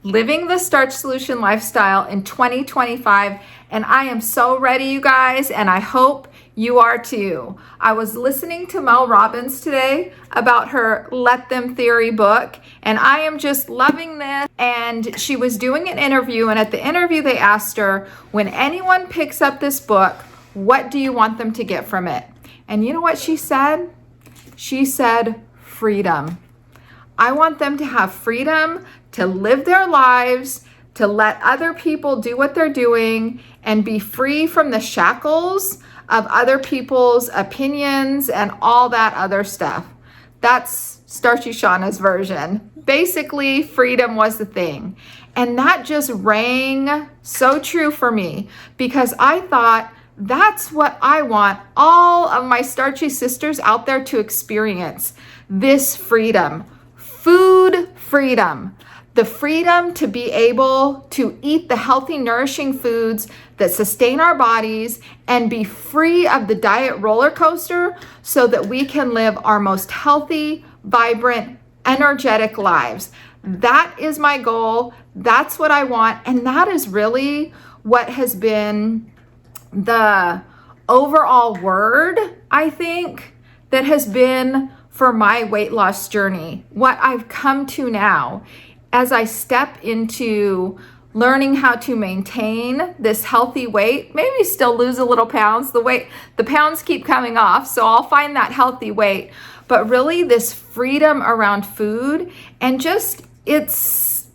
living the Starch Solution lifestyle in 2025. And I am so ready, you guys, and I hope you are too. I was listening to Mel Robbins today about her Let Them Theory book, and I am just loving this. And she was doing an interview, and at the interview they asked her, when anyone picks up this book, what do you want them to get from it? And you know what she said? She said, freedom. I want them to have freedom to live their lives, to let other people do what they're doing, and be free from the shackles of other people's opinions and all that other stuff. That's Starchy Shauna's version. Basically, freedom was the thing. And that just rang so true for me, because I thought, that's what I want all of my starchy sisters out there to experience. This freedom, food freedom, the freedom to be able to eat the healthy, nourishing foods that sustain our bodies and be free of the diet roller coaster so that we can live our most healthy, vibrant, energetic lives. That is my goal. That's what I want. And that is really what has been the overall word, I think, that has been for my weight loss journey. What I've come to now as I step into learning how to maintain this healthy weight, maybe still lose a little pounds. The pounds keep coming off, so I'll find that healthy weight. But really this freedom around food, and just it's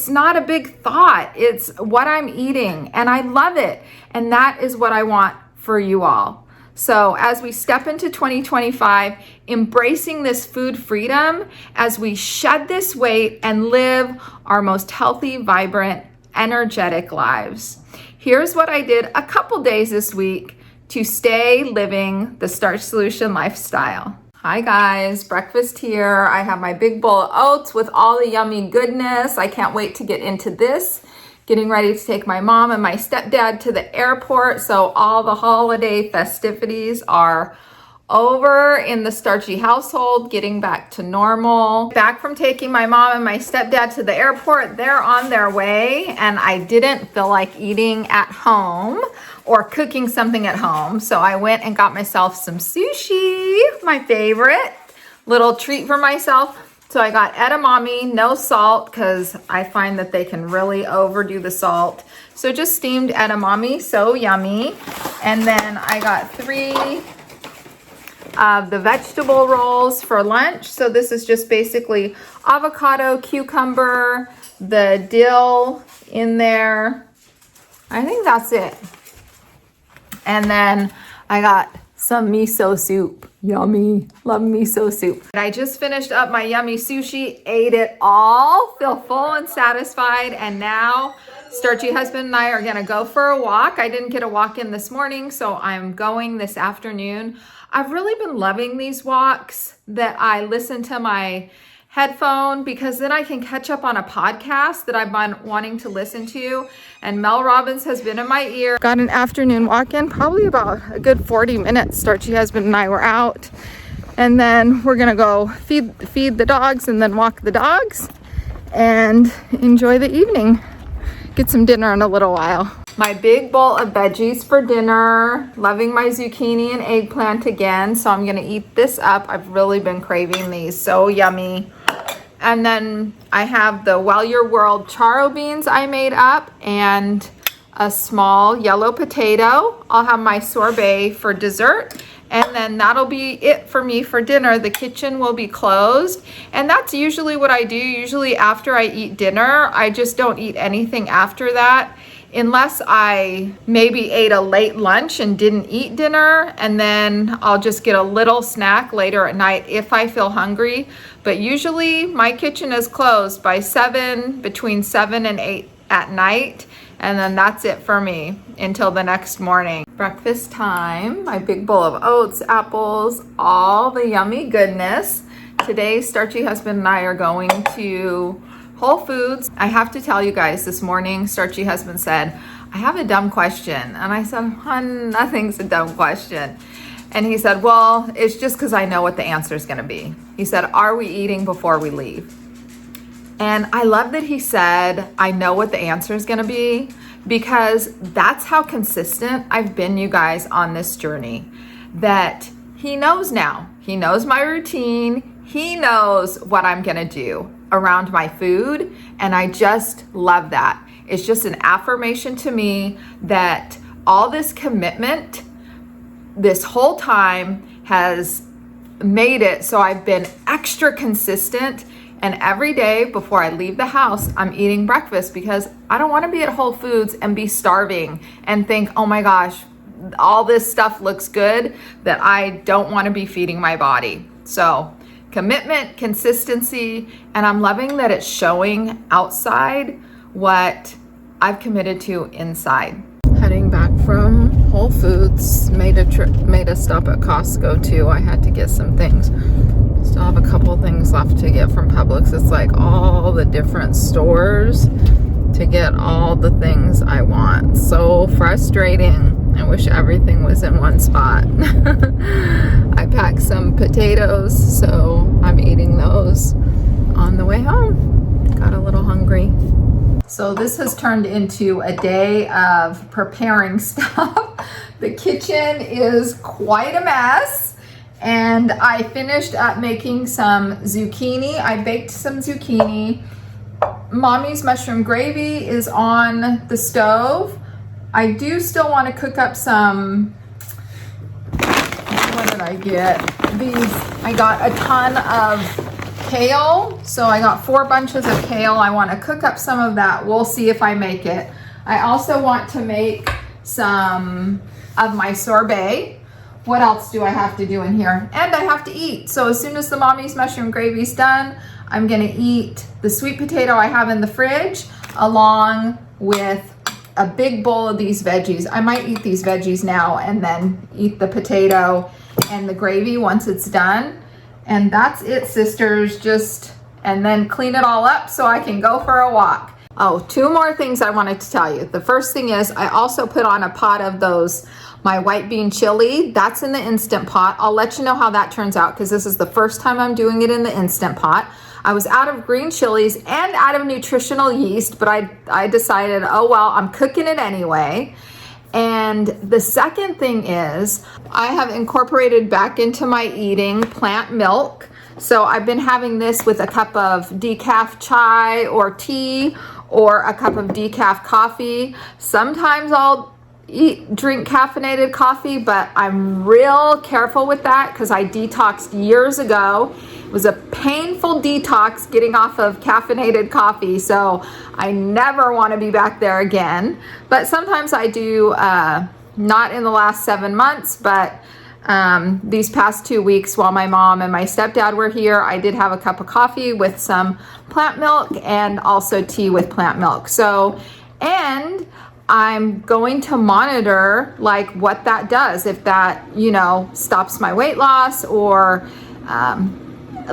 not a big thought. It's what I'm eating, and I love it. And that is what I want for you all. So as we step into 2025, embracing this food freedom as we shed this weight and live our most healthy, vibrant, energetic lives. Here's what I did a couple days this week to stay living the Starch Solution lifestyle. Hi guys, breakfast here. I have my big bowl of oats with all the yummy goodness. I can't wait to get into this. Getting ready to take my mom and my stepdad to the airport. So all the holiday festivities are over in the starchy household, getting back to normal. Back from taking my mom and my stepdad to the airport, they're on their way, and I didn't feel like eating at home or cooking something at home. So I went and got myself some sushi, my favorite little treat for myself. So I got edamame, no salt, because I find that they can really overdo the salt. So just steamed edamame, so yummy. And then I got 3 of the vegetable rolls for lunch. So this is just basically avocado, cucumber, the dill in there. I think that's it. And then I got some miso soup. Yummy. Love miso soup. I just finished up my yummy sushi, ate it all, feel full and satisfied. And now Starchy husband and I are gonna go for a walk. I didn't get a walk in this morning, so I'm going this afternoon. I've really been loving these walks that I listen to my headphone, because then I can catch up on a podcast that I've been wanting to listen to. And Mel Robbins has been in my ear. Got an afternoon walk in, probably about a good 40 minutes. Starchy husband and I were out. And then we're gonna go feed the dogs and then walk the dogs and enjoy the evening. Get some dinner in a little while. My big bowl of veggies for dinner. Loving my zucchini and eggplant again. So I'm gonna eat this up. I've really been craving these, so yummy. And then I have the Well Your World charro beans I made up and a small yellow potato. I'll have my sorbet for dessert. And then that'll be it for me for dinner. The kitchen will be closed. And that's usually what I do. Usually after I eat dinner, I just don't eat anything after that, unless I maybe ate a late lunch and didn't eat dinner, and then I'll just get a little snack later at night if I feel hungry. But usually my kitchen is closed by 7, between 7 and 8 at night. And then that's it for me until the next morning. Breakfast time, my big bowl of oats, apples, all the yummy goodness. Today, Starchy husband and I are going to Whole Foods. I have to tell you guys, this morning, Starchy husband said, I have a dumb question. And I said, hon, nothing's a dumb question. And he said, well, it's just because I know what the answer is going to be. He said, are we eating before we leave? And I love that he said, I know what the answer is going to be, because that's how consistent I've been, you guys, on this journey. That he knows now. He knows my routine. He knows what I'm going to do around my food. And I just love that. It's just an affirmation to me that all this commitment this whole time has made it so I've been extra consistent. And every day before I leave the house, I'm eating breakfast, because I don't want to be at Whole Foods and be starving and think, oh my gosh, all this stuff looks good, that I don't want to be feeding my body. So commitment, consistency, and I'm loving that it's showing outside what I've committed to inside. Heading back from Whole Foods, made a stop at Costco too. I had to get some things. Still have a couple things left to get from Publix. It's like all the different stores to get all the things I want. So frustrating. I wish everything was in one spot. I packed some potatoes, so I'm eating those on the way home. Got a little hungry. So this has turned into a day of preparing stuff. The kitchen is quite a mess. And I finished up making some zucchini. I baked some zucchini. Mommy's mushroom gravy is on the stove. I do still want to cook up some, what did I get? I got a ton of kale. So I got 4 bunches of kale. I want to cook up some of that. We'll see if I make it. I also want to make some of my sorbet. What else do I have to do in here? And I have to eat. So as soon as the Mommy's mushroom gravy's done, I'm gonna eat the sweet potato I have in the fridge, along with a big bowl of these veggies. I might eat these veggies now and then eat the potato and the gravy once it's done. And that's it, sisters. And then clean it all up so I can go for a walk. Oh, 2 more things I wanted to tell you. The first thing is I also put on a pot of my white bean chili. That's in the Instant Pot. I'll let you know how that turns out, because this is the first time I'm doing it in the Instant Pot. I was out of green chilies and out of nutritional yeast, but I decided, oh well, I'm cooking it anyway. And the second thing is I have incorporated back into my eating plant milk. So I've been having this with a cup of decaf chai or tea, or a cup of decaf coffee. Sometimes I'll drink caffeinated coffee, but I'm real careful with that because I detoxed years ago. It was a painful detox getting off of caffeinated coffee, so I never want to be back there again. But sometimes I do, not in the last 7 months, but these past 2 weeks while my mom and my stepdad were here, I did have a cup of coffee with some plant milk and also tea with plant milk. So, and I'm going to monitor like what that does, if that, stops my weight loss or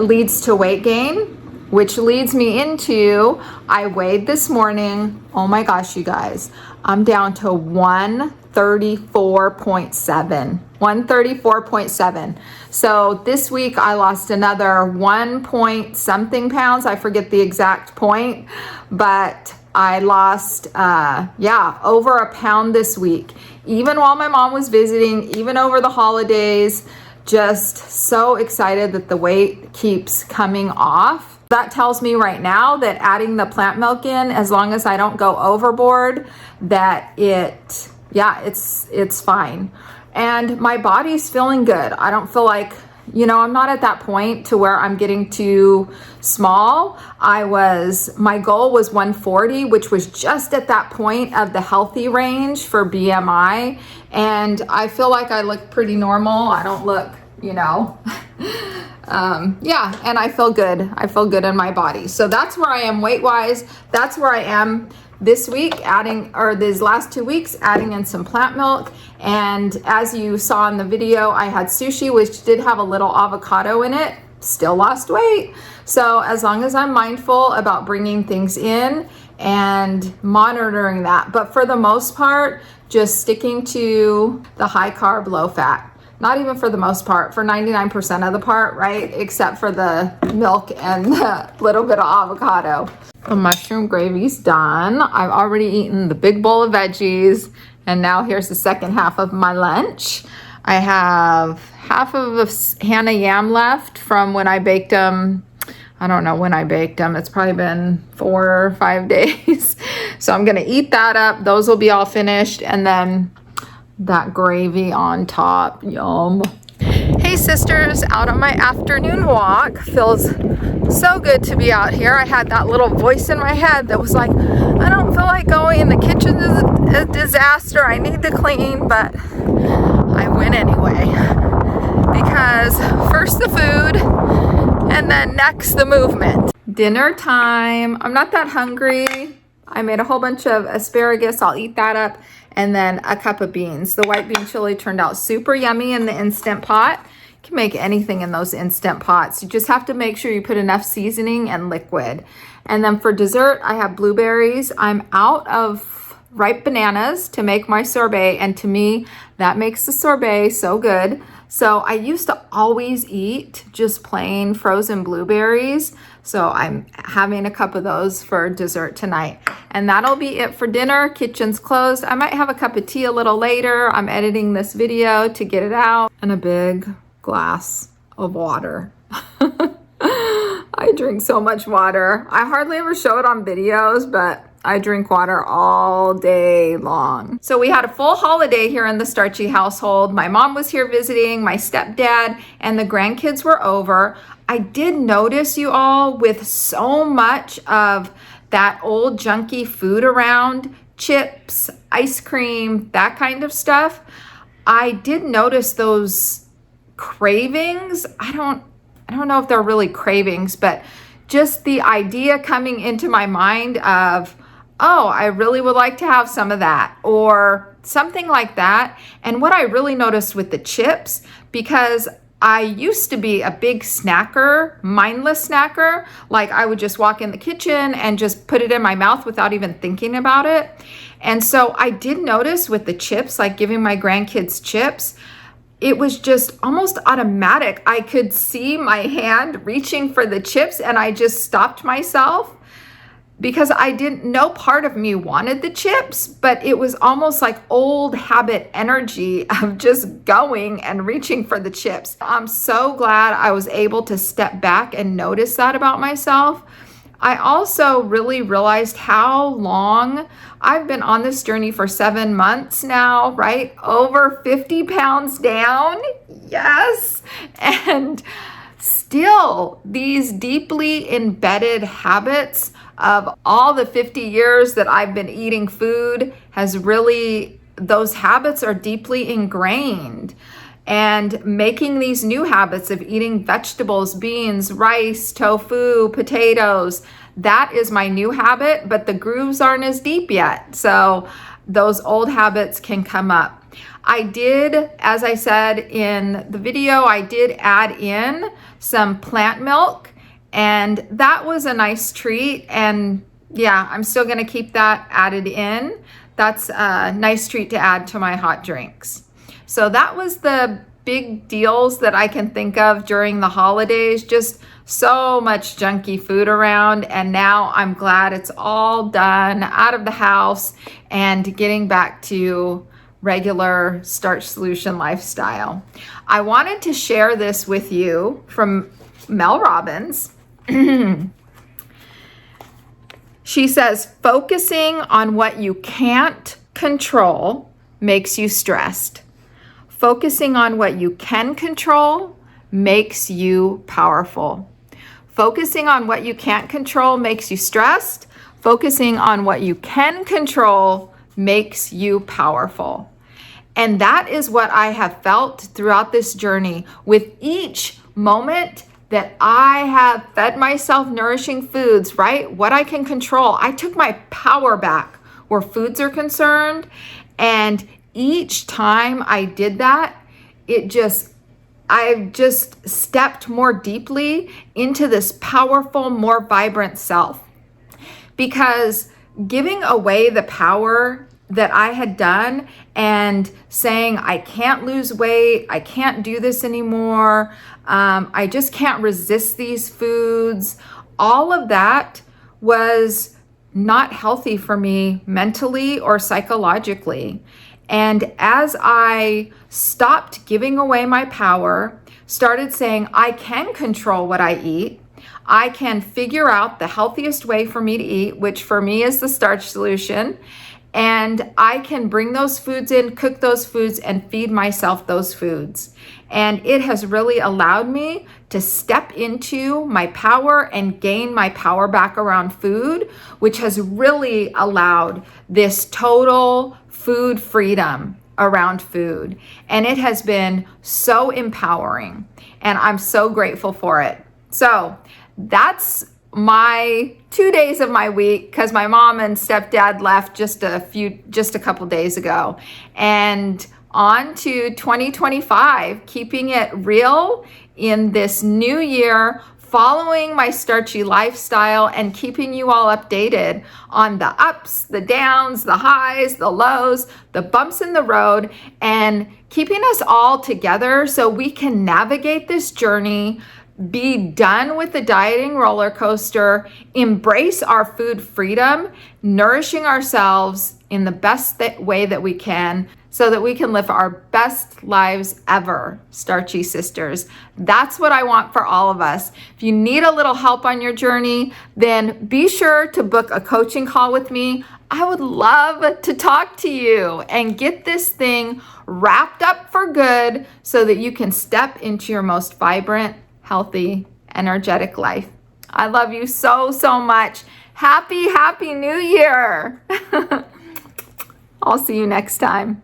leads to weight gain, which leads me into, I weighed this morning. Oh my gosh, you guys, I'm down to 134.7. 134.7. So this week I lost another 1 point something pounds. I forget the exact point, but I lost, over a pound this week. Even while my mom was visiting, even over the holidays, just so excited that the weight keeps coming off. That tells me right now that adding the plant milk in, as long as I don't go overboard, that it's fine. And my body's feeling good. I don't feel like, I'm not at that point to where I'm getting too small. My goal was 140, which was just at that point of the healthy range for BMI. And I feel like I look pretty normal. I don't look, and I feel good. I feel good in my body. So that's where I am weight-wise. That's where I am this week, these last 2 weeks, adding in some plant milk. And as you saw in the video, I had sushi, which did have a little avocado in it. Still lost weight. So as long as I'm mindful about bringing things in and monitoring that. But for the most part, just sticking to the high carb, low fat. not even for the most part, for 99% of the part, right? Except for the milk and the little bit of avocado. The mushroom gravy's done. I've already eaten the big bowl of veggies, and now here's the second half of my lunch. I have half of a Hannah yam left from when I baked them. I don't know when I baked them. It's probably been 4 or 5 days. So I'm gonna eat that up. Those will be all finished, and then that gravy on top. Yum. Hey sisters, out on my afternoon walk. Feels so good to be out here. I had that little voice in my head that was like, I don't feel like going. The kitchen is a disaster. I need to clean, but I went anyway. Because first the food, and then next the movement. Dinner time. I'm not that hungry. I made a whole bunch of asparagus. I'll eat that up. And then a cup of beans. The white bean chili turned out super yummy in the Instant Pot. You can make anything in those Instant Pots. You just have to make sure you put enough seasoning and liquid. And then for dessert, I have blueberries. I'm out of ripe bananas to make my sorbet. And to me, that makes the sorbet so good. So I used to always eat just plain frozen blueberries. So I'm having a cup of those for dessert tonight. And that'll be it for dinner. Kitchen's closed. I might have a cup of tea a little later. I'm editing this video to get it out. And a big glass of water. I drink so much water. I hardly ever show it on videos, but I drink water all day long. So we had a full holiday here in the Starchy household. My mom was here visiting, my stepdad, and the grandkids were over. I did notice, you all, with so much of that old junky food around, chips, ice cream, that kind of stuff, I did notice those cravings. I don't know if they're really cravings, but just the idea coming into my mind of, oh, I really would like to have some of that, or something like that. And what I really noticed with the chips, because I used to be a big snacker, mindless snacker, like I would just walk in the kitchen and just put it in my mouth without even thinking about it. And so I did notice with the chips, like giving my grandkids chips, it was just almost automatic. I could see my hand reaching for the chips and I just stopped myself because I didn't know, part of me wanted the chips, but it was almost like old habit energy of just going and reaching for the chips. I'm so glad I was able to step back and notice that about myself. I also really realized how long I've been on this journey for 7 months now, right? Over 50 pounds down. Yes. And still these deeply embedded habits of all the 50 years that I've been eating food has really, those habits are deeply ingrained. And making these new habits of eating vegetables, beans, rice, tofu, potatoes, that is my new habit, but the grooves aren't as deep yet. So those old habits can come up. I did, as I said in the video, I did add in some plant milk, and that was a nice treat. And yeah, I'm still gonna keep that added in. That's a nice treat to add to my hot drinks. So that was the big deals that I can think of during the holidays. Just so much junky food around, and now I'm glad it's all done, out of the house, and getting back to regular Starch Solution lifestyle. I wanted to share this with you from Mel Robbins. She says, focusing on what you can't control makes you stressed. Focusing on what you can control makes you powerful. Focusing on what you can't control makes you stressed. Focusing on what you can control makes you powerful. And that is what I have felt throughout this journey. With each moment that I have fed myself nourishing foods, right? What I can control. I took my power back where foods are concerned. And each time I did that, I've just stepped more deeply into this powerful, more vibrant self. Because giving away the power that I had done and saying, I can't lose weight, I can't do this anymore, I just can't resist these foods, all of that was not healthy for me mentally or psychologically. And as I stopped giving away my power, started saying, I can control what I eat, I can figure out the healthiest way for me to eat, which for me is the Starch Solution, and I can bring those foods in, cook those foods, and feed myself those foods. And it has really allowed me to step into my power and gain my power back around food, which has really allowed this total food freedom around food. And it has been so empowering, and I'm so grateful for it. So that's my 2 days of my week, because my mom and stepdad left just a couple days ago. And on to 2025, keeping it real in this new year, following my starchy lifestyle and keeping you all updated on the ups, the downs, the highs, the lows, the bumps in the road, and keeping us all together so we can navigate this journey, be done with the dieting roller coaster, embrace our food freedom, nourishing ourselves in the best way that we can so that we can live our best lives ever, Starchy Sisters. That's what I want for all of us. If you need a little help on your journey, then be sure to book a coaching call with me. I would love to talk to you and get this thing wrapped up for good so that you can step into your most vibrant, healthy, energetic life. I love you so, so much. Happy New Year. I'll see you next time.